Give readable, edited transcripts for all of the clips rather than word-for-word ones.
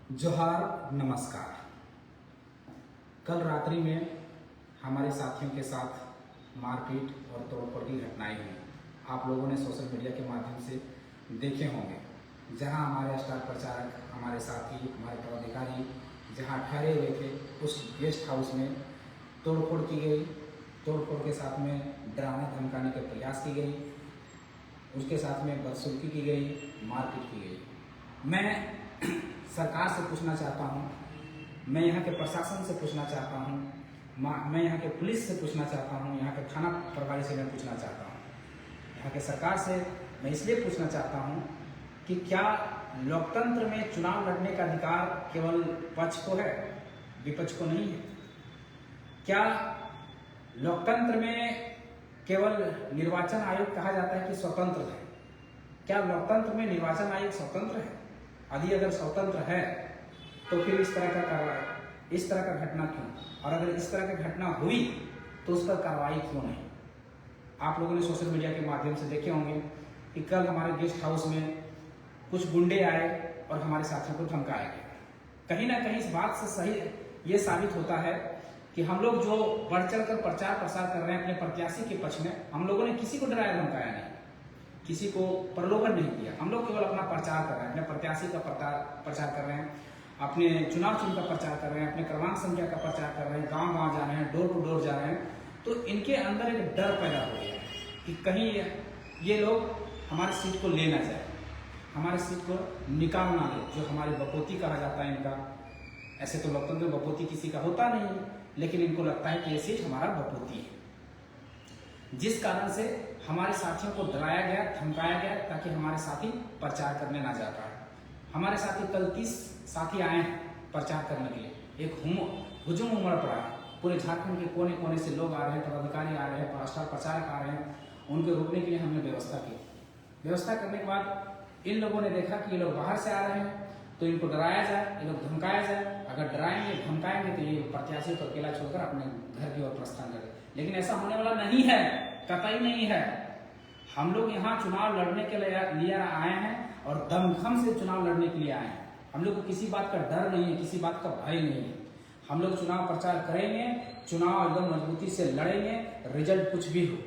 जोहार, नमस्कार। कल रात्रि में हमारे साथियों के साथ मारपीट और तोड़फोड़ की घटनाएं हुई। आप लोगों ने सोशल मीडिया के माध्यम से देखे होंगे, जहां हमारे स्टार प्रचारक, हमारे साथी, हमारे पदाधिकारी जहां ठहरे हुए थे, उस गेस्ट हाउस में तोड़फोड़ की गई। तोड़फोड़ के साथ में डराने धमकाने के प्रयास की गई, उसके साथ में बदसलूकी की गई, मारपीट की गई। मैं सरकार से पूछना चाहता हूँ, मैं यहाँ के प्रशासन से पूछना चाहता हूँ, मैं यहाँ के पुलिस से पूछना चाहता हूँ, यहाँ के थाना प्रभारी से मैं पूछना चाहता हूँ, यहाँ के सरकार से मैं इसलिए पूछना चाहता हूँ कि क्या लोकतंत्र में चुनाव लड़ने का अधिकार केवल पक्ष को है, विपक्ष को नहीं है? क्या लोकतंत्र में केवल निर्वाचन आयोग कहा जाता है कि स्वतंत्र है? क्या लोकतंत्र में निर्वाचन आयोग स्वतंत्र है? यदि अगर स्वतंत्र है तो फिर इस तरह का घटना क्यों? और अगर इस तरह की घटना हुई तो उस पर कार्रवाई क्यों नहीं? आप लोगों ने सोशल मीडिया के माध्यम से देखे होंगे कि कल हमारे गेस्ट हाउस में कुछ गुंडे आए और हमारे साथियों को धमकाया गया। कहीं ना कहीं इस बात से सही ये साबित होता है कि हम लोग जो बढ़ चढ़ कर प्रचार प्रसार कर रहे हैं अपने प्रत्याशी के पक्ष में, हम लोगों ने किसी को डराया धमकाया नहीं, किसी को प्रलोभन नहीं किया। हम लोग केवल अपना प्रचार कर रहे हैं, अपने प्रत्याशी का प्रचार कर रहे हैं, अपने चुनाव चिन्ह का प्रचार कर रहे हैं, अपने क्रमांक संख्या का प्रचार कर रहे हैं, गांव-गांव जा रहे हैं, डोर टू डोर जा रहे हैं। तो इनके अंदर एक डर पैदा हो गया कि कहीं ये लोग हमारे सीट को ले ना जाए, हमारे सीट को निकाल ना ले, जो हमारी बपोती कहा जाता है इनका। ऐसे तो लोकतंत्र में बपोती किसी का होता नहीं है, लेकिन इनको लगता है कि ये सीट हमारा बपोती है, जिस कारण से हमारे साथियों को डराया गया, धमकाया गया, ताकि हमारे साथी प्रचार करने ना जा पाए। हमारे साथी कल 30 साथी आए हैं प्रचार करने के लिए। एक हुजूम उमड़ पड़ा है, पूरे झारखंड के कोने कोने से लोग आ रहे हैं, पदाधिकारी आ रहे हैं, स्टार प्रचारक आ रहे हैं। उनको रोकने के लिए हमने व्यवस्था की। व्यवस्था करने के बाद इन लोगों ने देखा कि ये लोग बाहर से आ रहे हैं, तो इनको डराया जाए, ये लोग धमकाया जाए। अगर डराएंगे, धमकाएंगे तो ये प्रत्याशी को अकेला छोड़कर अपने घर की ओर प्रस्थान करें। लेकिन ऐसा होने वाला नहीं है, कतई नहीं है। हम लोग यहाँ चुनाव लड़ने के लिए आए हैं और दमखम से चुनाव लड़ने के लिए आए हैं। हम लोग को किसी बात का डर नहीं है, किसी बात का भय नहीं है। हम लोग चुनाव प्रचार करेंगे, चुनाव एकदम मजबूती से लड़ेंगे, रिजल्ट कुछ भी हो,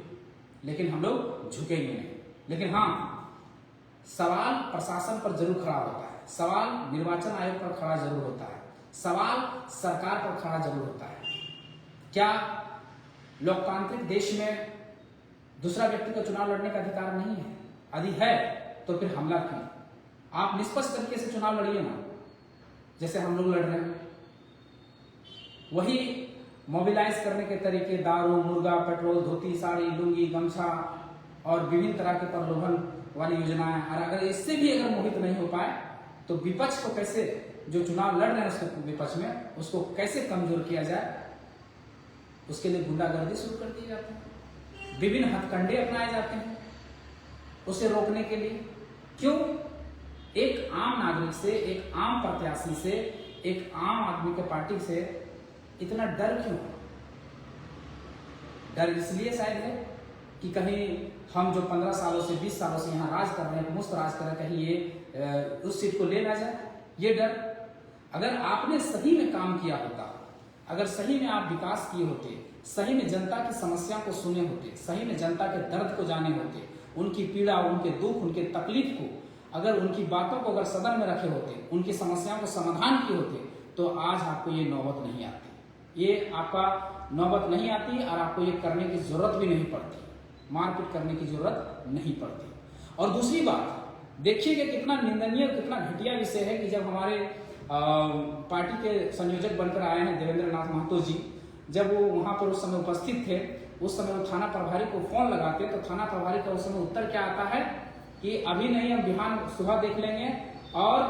लेकिन हम लोग झुकेंगे नहीं। लेकिन हाँ, सवाल प्रशासन पर जरूर खड़ा होता है, सवाल निर्वाचन आयोग पर खड़ा जरूर होता है, सवाल सरकार पर खड़ा जरूर होता है। क्या लोकतांत्रिक देश में दूसरा व्यक्ति को चुनाव लड़ने का अधिकार नहीं है? यदि है तो फिर हमला क्यों? आप निष्पक्ष तरीके से चुनाव लड़िए ना, जैसे हम लोग लड़ रहे हैं। वही मोबिलाइज करने के तरीके, दारू, मुर्गा, पेट्रोल, धोती, साड़ी, लुंगी, गमछा और विभिन्न तरह के प्रलोभन वाली योजनाएं। और अगर इससे भी अगर मोहित नहीं हो पाए तो विपक्ष को कैसे, जो चुनाव लड़ रहे हैं उसके विपक्ष में, उसको कैसे कमजोर किया जाए, उसके लिए गुंडागर्दी शुरू कर दी जाती है, विभिन्न हथकंडे अपनाए जाते हैं उसे रोकने के लिए। क्यों? एक आम नागरिक से, एक आम प्रत्याशी से, एक आम आदमी के पार्टी से इतना डर क्यों? डर इसलिए शायद है कि कहीं हम जो 15 सालों से 20 सालों से यहाँ राज कर रहे हैं, मुफ्त राज कर रहे हैं, कहीं ये उस सीट को ले ना जाए, ये डर। अगर आपने सही में काम किया होता, अगर सही में आप विकास किए होते, सही में जनता की समस्या को सुने होते, सही में जनता के दर्द को जाने होते, उनकी पीड़ा, उनके दुख, उनके तकलीफ को, अगर उनकी बातों को अगर सदन में रखे होते, उनकी समस्याओं को समाधान किए होते, तो आज आपको ये नौबत नहीं आती, ये आपका नौबत नहीं आती और आपको ये करने की जरूरत भी नहीं पड़ती, मारपीट करने की जरूरत नहीं पड़ती। और दूसरी बात देखिएगा, कितना निंदनीय, कितना घटिया विषय है कि जब हमारे पार्टी के संयोजक बनकर आए हैं देवेंद्र नाथ महतो जी, जब वो वहां पर उस समय उपस्थित थे, उस समय वो थाना प्रभारी को फोन लगाते, तो थाना प्रभारी का उस समय उत्तर क्या आता है कि अभी नहीं, हम बिहान सुबह देख लेंगे, और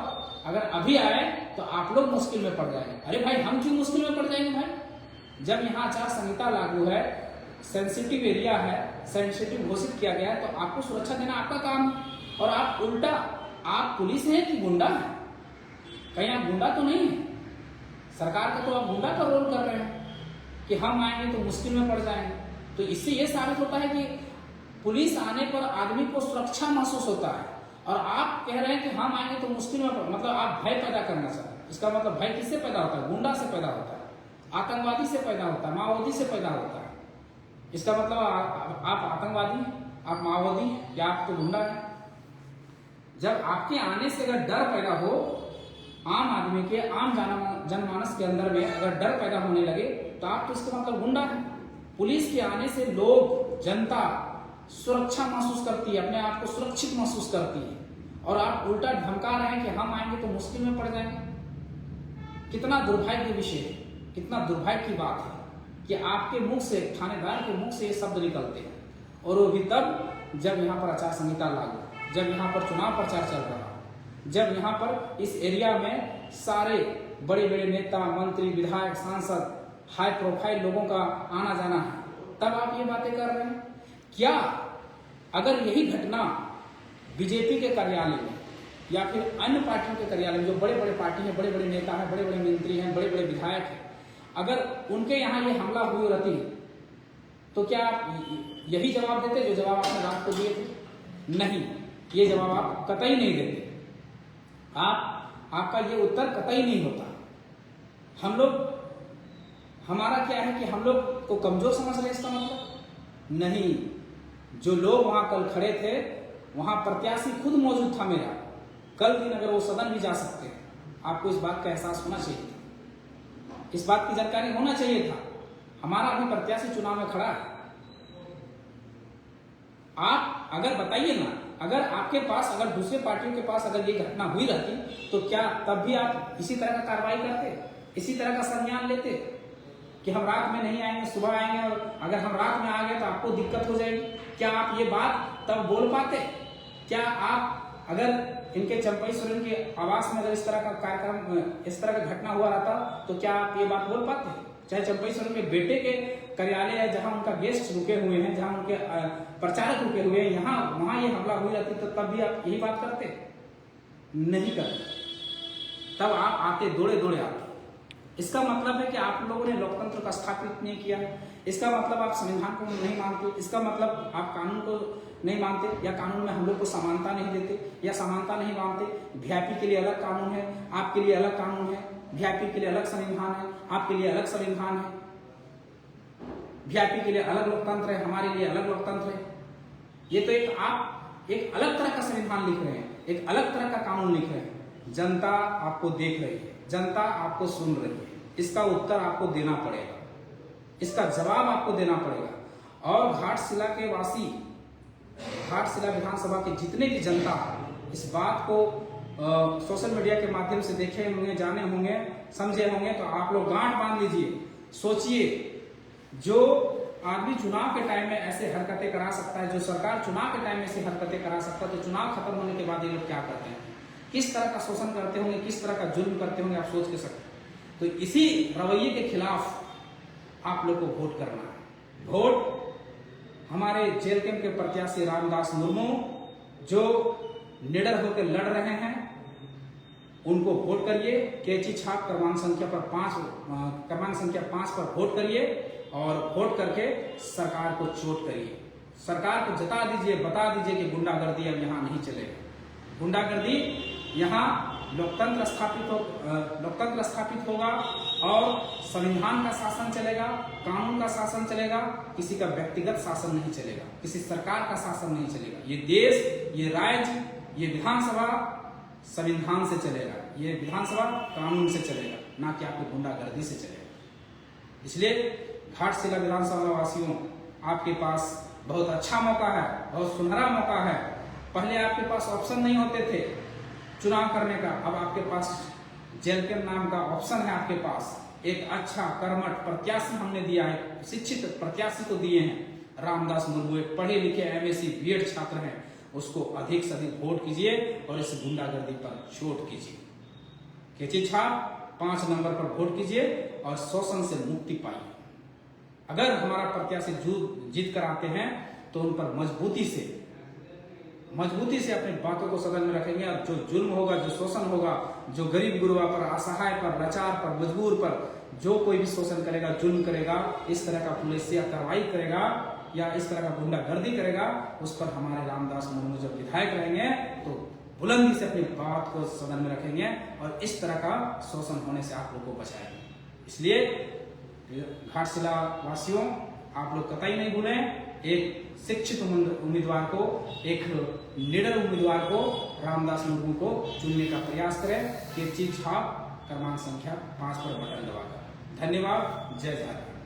अगर अभी आए तो आप लोग मुश्किल में पड़ जाएंगे। अरे भाई, हम क्यों मुश्किल में पड़ जाएंगे भाई? जब यहाँ आचार संहिता लागू है, सेंसिटिव एरिया है, सेंसिटिव घोषित किया गया है, तो आपको सुरक्षा देना आपका काम है। और आप उल्टा, आप पुलिस हैं कि गुंडा है? कहीं आप गुंडा तो नहीं है? सरकार का तो आप गुंडा का रोल कर रहे हैं कि हम आएंगे तो मुश्किल में पड़ जाएंगे। तो इससे यह साबित होता है कि पुलिस आने पर आदमी को सुरक्षा महसूस होता है, और आप कह रहे हैं कि हम आएंगे तो मुश्किल में, मतलब आप भय पैदा करना चाहते हैं। इसका मतलब भय किससे पैदा होता है? गुंडा से पैदा होता है, आतंकवादी से पैदा होता है, माओवादी से पैदा होता है। इसका मतलब आप आतंकवादी, आप माओवादी या आप तो गुंडा है। जब आपके आने से अगर डर पैदा हो, आम आदमी के, आम जनमानस के अंदर में अगर डर पैदा होने लगे, तो आप तो इसका मतलब गुंडा है। पुलिस के आने से लोग, जनता सुरक्षा महसूस करती है, अपने आप को सुरक्षित महसूस करती है, और आप उल्टा धमका रहे हैं कि हम आएंगे तो मुश्किल में पड़ जाएंगे। कितना दुर्भाग्य विषय है, कितना दुर्भाग्य की बात है कि आपके मुख से, थानेदार के मुख से ये शब्द निकलते हैं, और वो भी तब जब यहाँ पर आचार संहिता लागू, जब यहाँ पर चुनाव प्रचार चल रहा, जब यहाँ पर इस एरिया में सारे बड़े बड़े नेता, मंत्री, विधायक, सांसद, हाई प्रोफाइल लोगों का आना जाना है, तब आप ये बातें कर रहे हैं। क्या अगर यही घटना बीजेपी के कार्यालय में या फिर अन्य पार्टियों के कार्यालय में, जो बड़े बड़े पार्टी हैं, बड़े बड़े नेता हैं, बड़े बड़े मंत्री हैं, बड़े बड़े विधायक हैं, अगर उनके यहाँ ये हमला हुई रहती, तो क्या आप यही जवाब देते जो जवाब आपने रात को दिए थे? नहीं, ये जवाब आप कतई नहीं देते। आपका ये उत्तर कतई नहीं होता। हम लोग, हमारा क्या है कि हम लोग को कमजोर समझ रहे, इसका मतलब नहीं। जो लोग वहां कल खड़े थे, वहां प्रत्याशी खुद मौजूद था मेरा, कल दिन अगर वो सदन भी जा सकते हैं। आपको इस बात का एहसास होना चाहिए था, इस बात की जानकारी होना चाहिए था। हमारा अभी प्रत्याशी चुनाव में खड़ा है। आप अगर बताइए ना, अगर आपके पास, अगर दूसरे पार्टियों के पास अगर ये घटना हुई रहती, तो क्या तब भी आप इसी तरह का कार्रवाई करते, इसी तरह का संज्ञान लेते कि हम रात में नहीं आएंगे, सुबह आएंगे, और अगर हम रात में आ गए तो आपको दिक्कत हो जाएगी? क्या आप ये बात तब बोल पाते? क्या आप अगर इनके चंपई सोरेन के आवास में अगर इस तरह का कार्यक्रम, इस तरह का घटना हुआ रहता, तो क्या आप ये बात बोल पाते? चाहे चंपई सोरेन के बेटे के कार्यालय है, जहां उनका गेस्ट रुके हुए हैं, जहां उनके प्रचारक रुके हुए हैं, वहां ये हमला हुई रहती, तो तब भी आप यही बात करते? नहीं करते। तब आप आते, दौड़े दौड़े आते। इसका मतलब है कि आप लोगों ने लोकतंत्र को स्थापित नहीं किया। इसका मतलब आप संविधान को नहीं मानते। इसका मतलब आप कानून को नहीं मानते, या कानून में हम लोग को समानता नहीं देते, या समानता नहीं मानते। वीआईपी के लिए अलग कानून है, आपके लिए अलग कानून है। वीआईपी के लिए अलग संविधान है, आपके लिए अलग संविधान है। वीआईपी के लिए अलग लोकतंत्र है, हमारे लिए अलग लोकतंत्र है। ये तो आप एक अलग तरह का संविधान लिख रहे हैं, एक अलग तरह का कानून लिख रहे हैं। जनता आपको देख रही है, जनता आपको सुन रही है। इसका उत्तर आपको देना पड़ेगा, इसका जवाब आपको देना पड़ेगा। और घाटशिला के वासी, घाटशिला विधानसभा के जितने भी जनता इस बात को सोशल मीडिया के माध्यम से देखे होंगे, जाने होंगे, समझे होंगे, तो आप लोग गांठ बांध लीजिए। सोचिए, जो आदमी चुनाव के टाइम में ऐसे हरकतें करा सकता है, जो सरकार चुनाव के टाइम में ऐसी हरकतें करा सकता है, तो चुनाव खत्म होने के बाद ये लोग क्या करते हैं, किस तरह का शोषण करते होंगे, किस तरह का जुल्म करते होंगे, आप सोच के सकते। तो इसी रवैये के खिलाफ आप लोग को वोट करना है। वोट हमारे जेल कैंप के प्रत्याशी रामदास मुर्मू, जो निडर होकर लड़ रहे हैं, उनको वोट करिए। कैची छाप क्रमांक संख्या 5 पर वोट करिए, और वोट करके सरकार को चोट करिए। सरकार को जता दीजिए, बता दीजिए कि गुंडागर्दी अब यहाँ नहीं चलेगा। गुंडागर्दी यहाँ लोकतंत्र स्थापित होगा, और संविधान का शासन चलेगा, कानून का शासन चलेगा। किसी का व्यक्तिगत शासन नहीं चलेगा, किसी सरकार का शासन नहीं चलेगा। ये देश, ये राज्य, ये विधानसभा संविधान से चलेगा, ये विधानसभा कानून से चलेगा, ना कि आपकी गुंडागर्दी से चलेगा। इसलिए घाटशिला विधानसभा वासियों, आपके पास बहुत अच्छा मौका है, बहुत सुनहरा मौका है। पहले आपके पास ऑप्शन नहीं होते थे चुनाव करने का, अब आपके पास जेल कैंप नाम का ऑप्शन है। आपके पास एक अच्छा कर्मठ प्रत्याशी हमने दिया है, शिक्षित प्रत्याशी को दिए हैं। रामदास मुर्मू एक पढ़े लिखे एमएससी बीएड छात्र हैं, उसको अधिक से अधिक वोट कीजिए और इस गुंडागर्दी पर चोट कीजिए। कैची छाप 5 नंबर पर वोट कीजिए और शोषण से मुक्ति पाइए। अगर हमारा प्रत्याशी जीत कर आते हैं, तो उन पर मजबूती से अपनी बातों को सदन में रखेंगे। और जो जुल्म होगा, जो शोषण होगा, जो गरीब गुरुआ पर, असहाय पर, लाचार पर, मजबूर पर जो कोई भी शोषण करेगा, जुल्म करेगा, इस तरह का पुलिसिया कार्रवाई करेगा या इस तरह का गुंडागर्दी करेगा, उस पर हमारे रामदास मुर्मू जब विधायक रहेंगे तो बुलंदी से अपनी बात को सदन में रखेंगे और इस तरह का शोषण होने से आप लोग को बचाएंगे। इसलिए घाटशिला वासियों, आप लोग कतई नहीं भूलें, एक शिक्षित उम्मीदवार को, एक निडर उम्मीदवार को, रामदास मुर्मू को चुनने का प्रयास करें। चिट्ठी छाप क्रमांक संख्या 5 पर बटन दबाकर। धन्यवाद। जय झारखंड।